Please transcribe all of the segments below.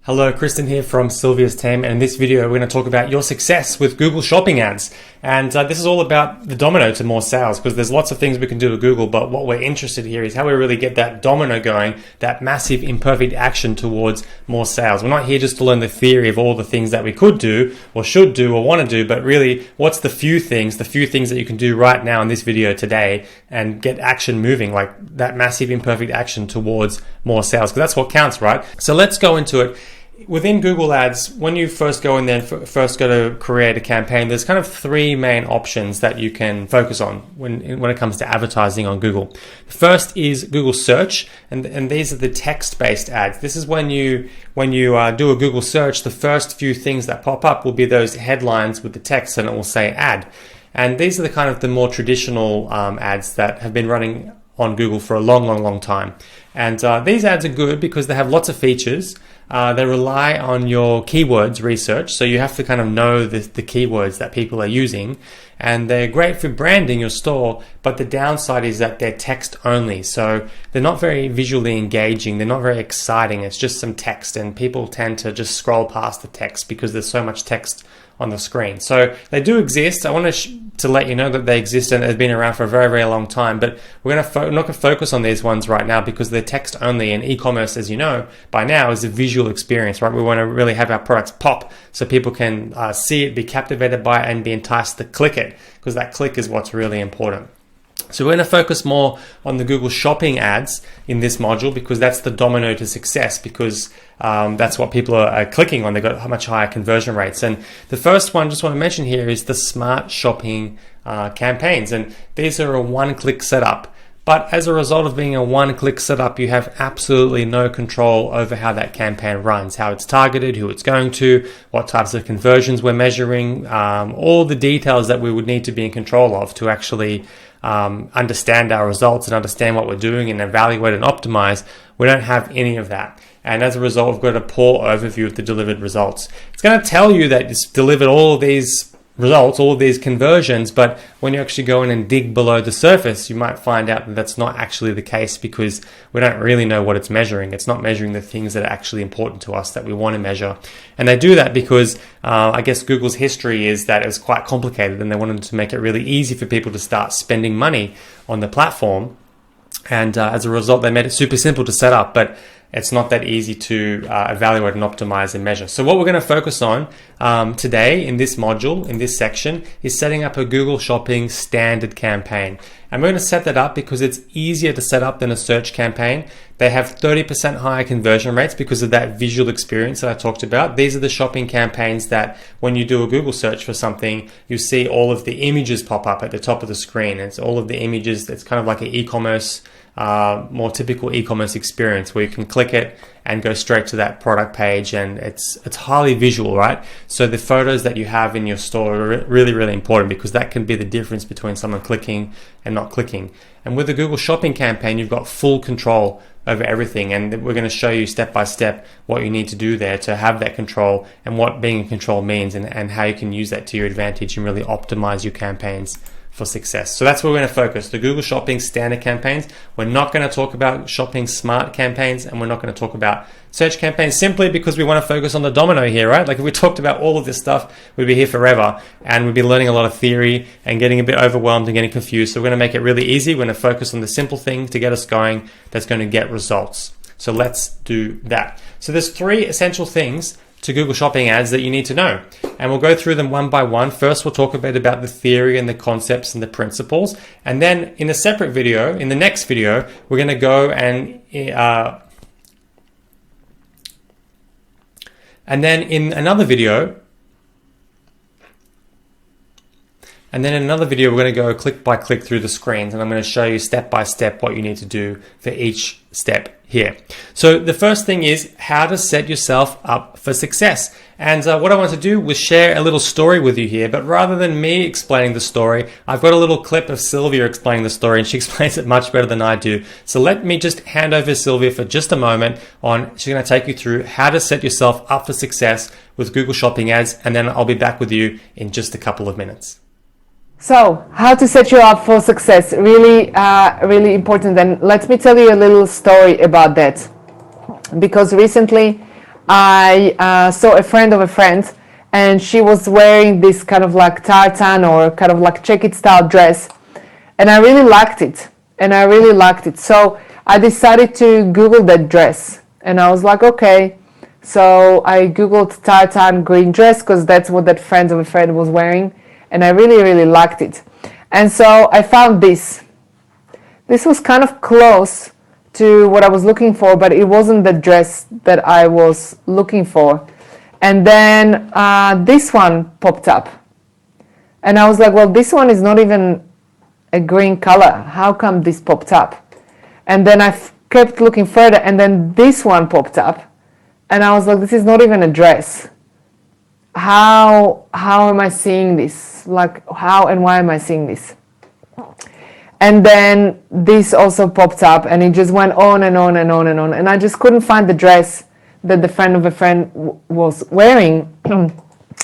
Hello, Kristen here from Silvia's team, and in this video we're going to talk about your success with Google Shopping ads. And this is all about the domino to more sales, because there's lots of things we can do with Google, but what we're interested here is how we really get that domino going, that massive imperfect action towards more sales. We're not here just to learn the theory of all the things that we could do or should do or want to do, but really what's the few things that you can do right now in this video today and get action moving, like that massive imperfect action towards more sales, because that's what counts, right? So let's go into it. Within Google Ads, when you first go in there and first go to create a campaign, there's kind of three main options that you can focus on when it comes to advertising on Google. The first is Google Search, and these are the text-based ads. This is when you do a Google search, the first few things that pop up will be those headlines with the text, and it will say ad. And these are the kind of the more traditional ads that have been running on Google for a long time. And these ads are good because they have lots of features. They rely on your keywords research, so you have to kind of know the keywords that people are using, and they're great for branding your store, but the downside is that they're text only, so they're not very visually engaging, they're not very exciting, it's just some text, and people tend to just scroll past the text because there's so much text on the screen. So they do exist. I want to let you know that they exist and they've been around for a very long time, but we're not going to focus on these ones right now because they're text only, and e-commerce, as you know by now, is a visual experience, right? We want to really have our products pop so people can see it, be captivated by it, and be enticed to click it, because that click is what's really important. So we're going to focus more on the Google Shopping ads in this module because that's the domino to success, because that's what people are clicking on. They've got much higher conversion rates. And the first one I just want to mention here is the Smart Shopping campaigns. And these are a one-click setup. But as a result of being a one-click setup, you have absolutely no control over how that campaign runs, how it's targeted, who it's going to, what types of conversions we're measuring, all the details that we would need to be in control of to actually understand our results and understand what we're doing and evaluate and optimize. We don't have any of that. And as a result, we've got a poor overview of the delivered results. It's going to tell you that it's delivered all of these results, all of these conversions, but when you actually go in and dig below the surface, you might find out that that's not actually the case, because we don't really know what it's measuring. It's not measuring the things that are actually important to us that we want to measure. And they do that because I guess Google's history is that it was quite complicated, and they wanted to make it really easy for people to start spending money on the platform. And as a result, they made it super simple to set up, but it's not that easy to evaluate and optimize and measure. So what we're going to focus on today in this module, in this section, is setting up a Google Shopping standard campaign. And we're going to set that up because it's easier to set up than a search campaign. They have 30% higher conversion rates because of that visual experience that I talked about. These are the shopping campaigns that when you do a Google search for something, you see all of the images pop up at the top of the screen. It's all of the images. It's kind of like an e-commerce, more typical e-commerce experience where you can click it and go straight to that product page, and it's highly visual, right? So the photos that you have in your store are really important, because that can be the difference between someone clicking and not clicking. And with the Google Shopping campaign, you've got full control over everything, and we're going to show you step by step what you need to do there to have that control, and what being in control means, and how you can use that to your advantage and really optimize your campaigns for success. So that's where we're going to focus, the Google Shopping standard campaigns. We're not going to talk about Shopping Smart campaigns, and we're not going to talk about search campaigns, simply because we want to focus on the domino here, right? Like if we talked about all of this stuff, we'd be here forever, and we'd be learning a lot of theory and getting a bit overwhelmed and getting confused. So we're going to make it really easy. We're going to focus on the simple thing to get us going that's going to get results. So let's do that. So there's three essential things to Google Shopping ads that you need to know. And we'll go through them one by one. First, we'll talk a bit about the theory and the concepts and the principles. And then in a separate video, in the next video, we're going to go and then in another video, we're going to go click by click through the screens, and I'm going to show you step by step what you need to do for each step here. So the first thing is how to set yourself up for success. And what I want to do was share a little story with you here, but rather than me explaining the story, I've got a little clip of Silvia explaining the story, and she explains it much better than I do. So let me just hand over to Silvia for just a moment she's going to take you through how to set yourself up for success with Google Shopping ads, and then I'll be back with you in just a couple of minutes. So, how to set you up for success, really important. And let me tell you a little story about that. Because recently I saw a friend of a friend, and she was wearing this kind of like tartan or kind of like check-it style dress, and I really liked it. So I decided to Google that dress, and I was like, okay. So I Googled tartan green dress because that's what that friend of a friend was wearing, and I really liked it. And so I found this. This was kind of close to what I was looking for, but it wasn't the dress that I was looking for. And then this one popped up. And I was like, well, this one is not even a green color. How come this popped up? And then I kept looking further, and then this one popped up. And I was like, this is not even a dress. How am I seeing this? Like, how and why am I seeing this? And then this also popped up, and it just went on and on and on and on. And I just couldn't find the dress that the friend of a friend was wearing.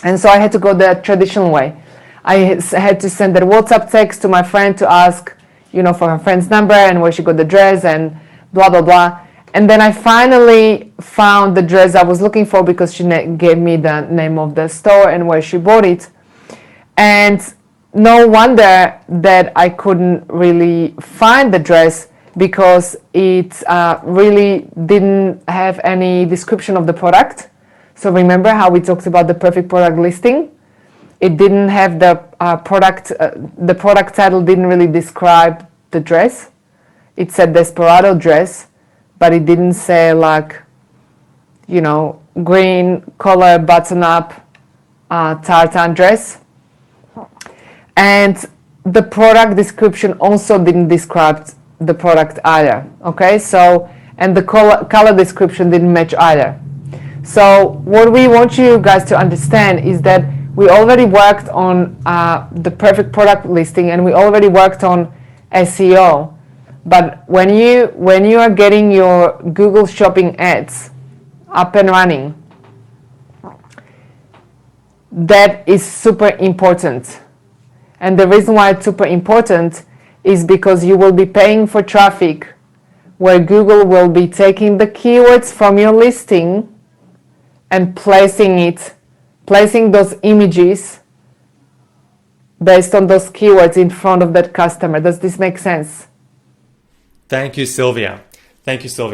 And so I had to go the traditional way. I had to send a WhatsApp text to my friend to ask, for her friend's number and where she got the dress and blah, blah, blah. And then I finally found the dress I was looking for because she gave me the name of the store and where she bought it. And no wonder that I couldn't really find the dress, because it really didn't have any description of the product. So remember how we talked about the perfect product listing? It didn't have the product title didn't really describe the dress. It said Desperado dress, but it didn't say like, green collar button-up tartan dress. And the product description also didn't describe the product either, okay? So, and the color description didn't match either. So what we want you guys to understand is that we already worked on the perfect product listing, and we already worked on SEO. But when you are getting your Google Shopping ads up and running, that is super important. And the reason why it's super important is because you will be paying for traffic where Google will be taking the keywords from your listing and placing those images based on those keywords in front of that customer. Does this make sense? Thank you, Silvia.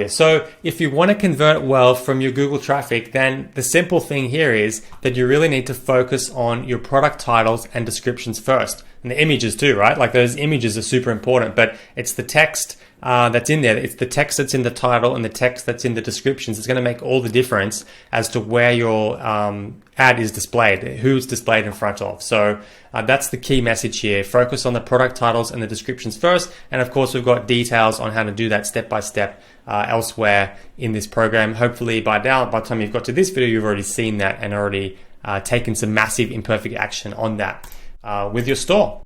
So if you want to convert well from your Google traffic, then the simple thing here is that you really need to focus on your product titles and descriptions first. And the images too, right? Like those images are super important, but it's the text that's in there. It's the text that's in the title and the text that's in the descriptions. It's going to make all the difference as to where your ad is displayed, who's displayed in front of. So that's the key message here. Focus on the product titles and the descriptions first. And of course, we've got details on how to do that step by step elsewhere in this program. Hopefully by the time you've got to this video, you've already seen that and already taken some massive imperfect action on that with your store.